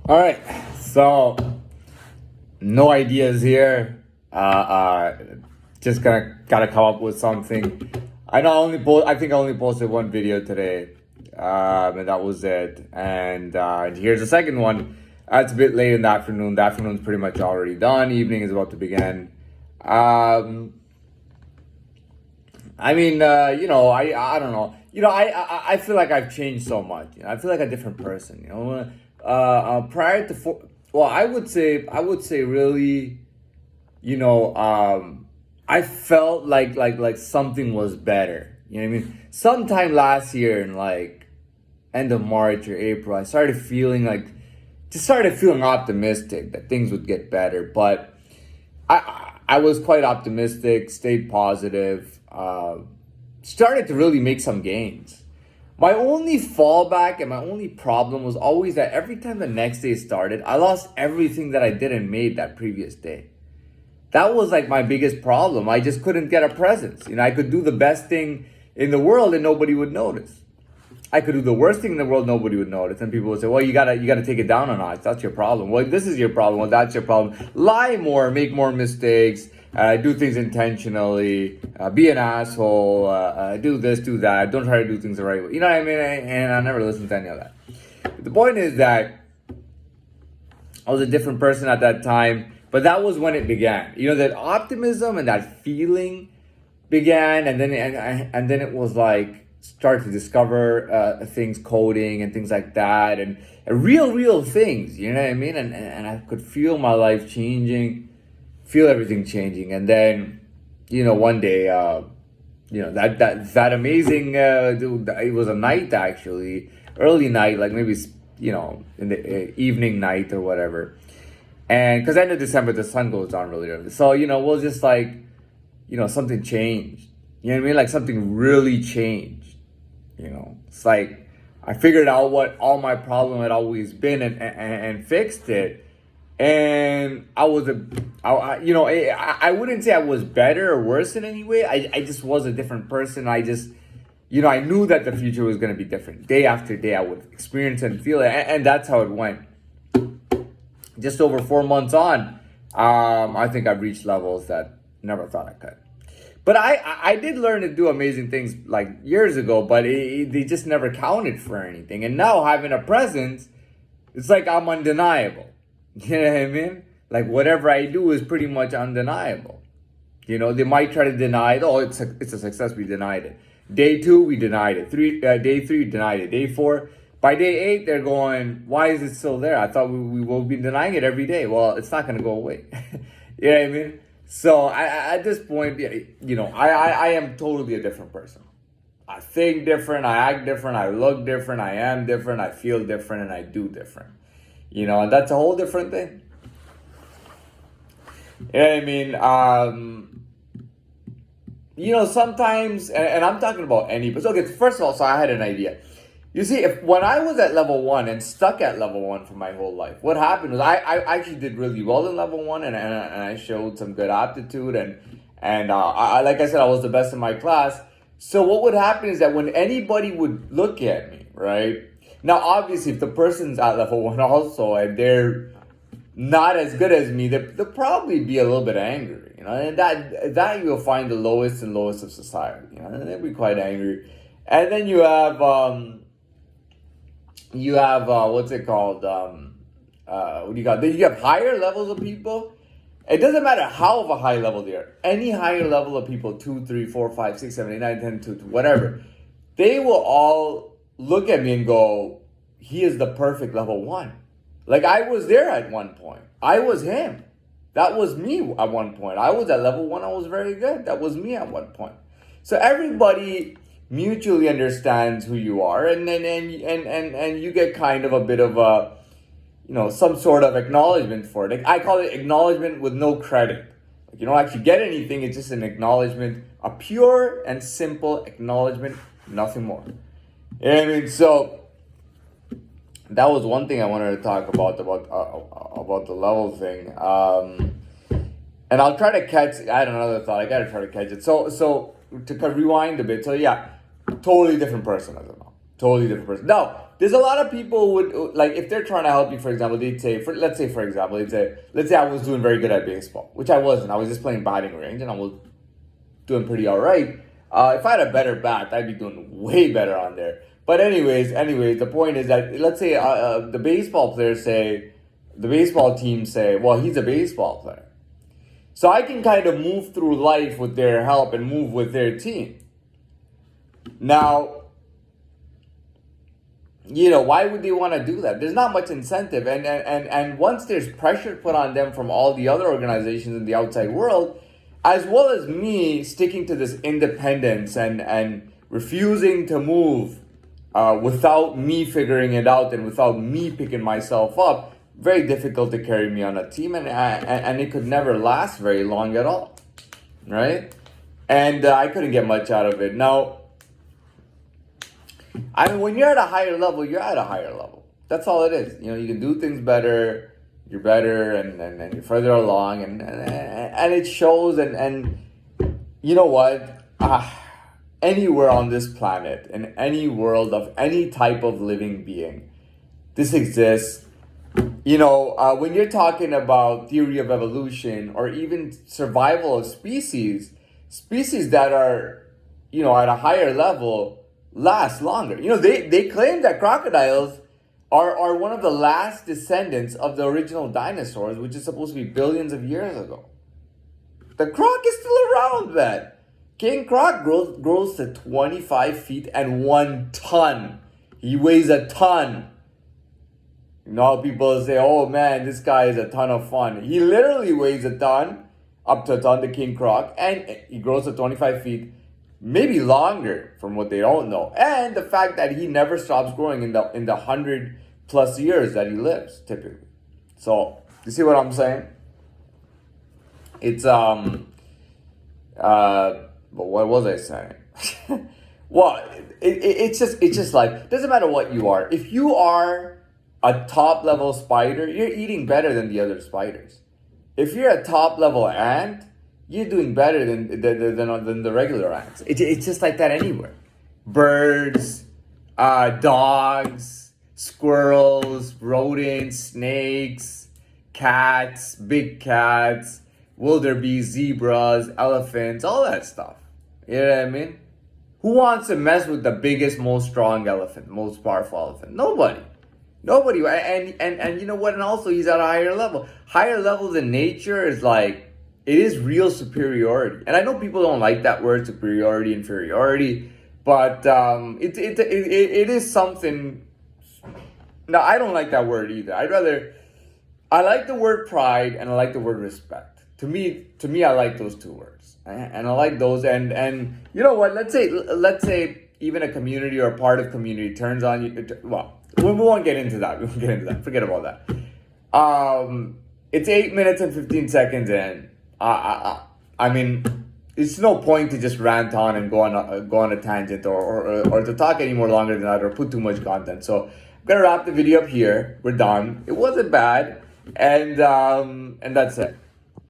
All right, so no ideas here. Just gotta come up with something. I think I only posted one video today, and that was it. And here's the second one. It's a bit late in the afternoon. The afternoon's pretty much already done. Evening is about to begin. Um, I don't know. I feel like I've changed so much. I feel like a different person. Prior to well, I would say really, I felt like something was better. You know what I mean? Sometime last year in like end of March or April, just started feeling optimistic that things would get better. But I was quite optimistic, stayed positive, started to really make some gains. My only fallback and my only problem was always that every time the next day started, I lost everything that I did and made that previous day. That was like my biggest problem. I just couldn't get a presence. I could do the best thing in the world and nobody would notice. I could do the worst thing in the world, nobody would notice. And people would say, well, you gotta take it down a notch. That's your problem. Well, this is your problem. Well, that's your problem. Lie more, make more mistakes, do things intentionally, be an asshole, do this, do that. Don't try to do things the right way. You know what I mean? And I never listened to any of that. But the point is that I was a different person at that time, but that was when it began. That optimism and that feeling began, and then it was like start to discover things, coding and things like that, and real things. You know what I mean? And I could feel my life changing, feel everything changing, and then one day, that amazing. It was a night actually, early night, like maybe in the evening night or whatever. And because end of December the sun goes down really early, so we'll just like something changed. You know what I mean? Like something really changed. It's like I figured out what all my problem had always been and fixed it. And I wouldn't say I was better or worse in any way. I just was a different person. I knew that the future was going to be different. Day after day, I would experience and feel it. And that's how it went. Just over 4 months on, I think I've reached levels that never thought I could. But I did learn to do amazing things like years ago, but they just never counted for anything. And now having a presence, it's like I'm undeniable. You know what I mean? Like whatever I do is pretty much undeniable. They might try to deny it. Oh, it's a success. We denied it. Day 2, we denied it. Day 3, we denied it. Day 4, by day 8, they're going, why is it still there? I thought we will be denying it every day. Well, it's not going to go away. You know what I mean? So at this point, I am totally a different person. I think different, I act different, I look different, I am different, I feel different, and I do different. And that's a whole different thing. You know what I mean? Sometimes, and I'm talking about any, but okay, first of all, so I had an idea. You see, when I was at level 1 and stuck at level 1 for my whole life, what happened was I actually did really well in level 1, and I showed some good aptitude, and like I said, I was the best in my class. So what would happen is that when anybody would look at me, right? Now, obviously, if the person's at level 1 also, and they're not as good as me, they'll probably be a little bit angry, and that you'll find the lowest and lowest of society, and they'll be quite angry. And then you have what's it called? What do you got? Then you have higher levels of people. It doesn't matter how of a high level they are. Any higher level of people, 2, 3, 4, 5, 6, 7, 8, 9, 10, 2, whatever, they will all look at me and go, he is the perfect level 1. Like I was there at one point. I was him. That was me at one point. I was at level 1. I was very good. That was me at one point. So everybody mutually understands who you are, and you get kind of a bit of a, some sort of acknowledgement for it. Like, I call it acknowledgement with no credit. Like, you don't actually get anything. It's just an acknowledgement, a pure and simple acknowledgement, nothing more. You know what I mean? So that was one thing I wanted to talk about the level thing. And I'll try to catch. I had another thought. I gotta try to catch it. So to rewind a bit. So yeah, totally different person as of now. Totally different person. Now there's a lot of people would, like, if they're trying to help you, for example, they'd say, let's say I was doing very good at baseball, which I wasn't. I was just playing batting range, and I was doing pretty all right. If I had a better bat, I'd be doing way better on there. But anyways, the point is that, let's say the baseball team say, well, he's a baseball player. So I can kind of move through life with their help and move with their team. Now, why would they want to do that? There's not much incentive. And once there's pressure put on them from all the other organizations in the outside world, as well as me sticking to this independence and refusing to move without me figuring it out and without me picking myself up, very difficult to carry me on a team, and it could never last very long at all, right? And I couldn't get much out of it. Now, I mean, when you're at a higher level, you're at a higher level. That's all it is. You can do things better. You're better, and you're further along, and it shows. And you know what? Anywhere on this planet, in any world of any type of living being, this exists. When you're talking about theory of evolution or even survival of species that are, at a higher level last longer. They claim that crocodiles are one of the last descendants of the original dinosaurs, which is supposed to be billions of years ago. The croc is still around, man. King Croc grows to 25 feet and 1 ton. He weighs a ton. People say, oh man, this guy is a ton of fun. He literally weighs a ton, up to a ton, the King Croc, and he grows to 25 feet, maybe longer from what they don't know. And the fact that he never stops growing in the 100+ years that he lives, typically. So, you see what I'm saying? It's, but what was I saying? Well, it's just like, doesn't matter what you are. If you are a top level spider, you're eating better than the other spiders. If you're a top level ant, you're doing better than the regular ants. It's just like that anywhere. Birds, dogs, squirrels, rodents, snakes, cats, big cats, wildebeest, zebras, elephants, all that stuff. You know what I mean? Who wants to mess with the biggest, most strong elephant, most powerful elephant? Nobody. And you know what? And also, he's at a higher level. Higher levels in nature is like, it is real superiority. And I know people don't like that word, superiority, inferiority, but it is something. Now, I don't like that word either. I like the word pride and I like the word respect. To me, I like those two words, and I like those. And you know what? Let's say even a community or a part of community turns on you. Well, we won't get into that. Forget about that. It's 8 minutes and 15 seconds in. I mean, it's no point to just rant on and go on a tangent or to talk any more longer than that or put too much content. So I'm gonna wrap the video up here. We're done. It wasn't bad, and that's it.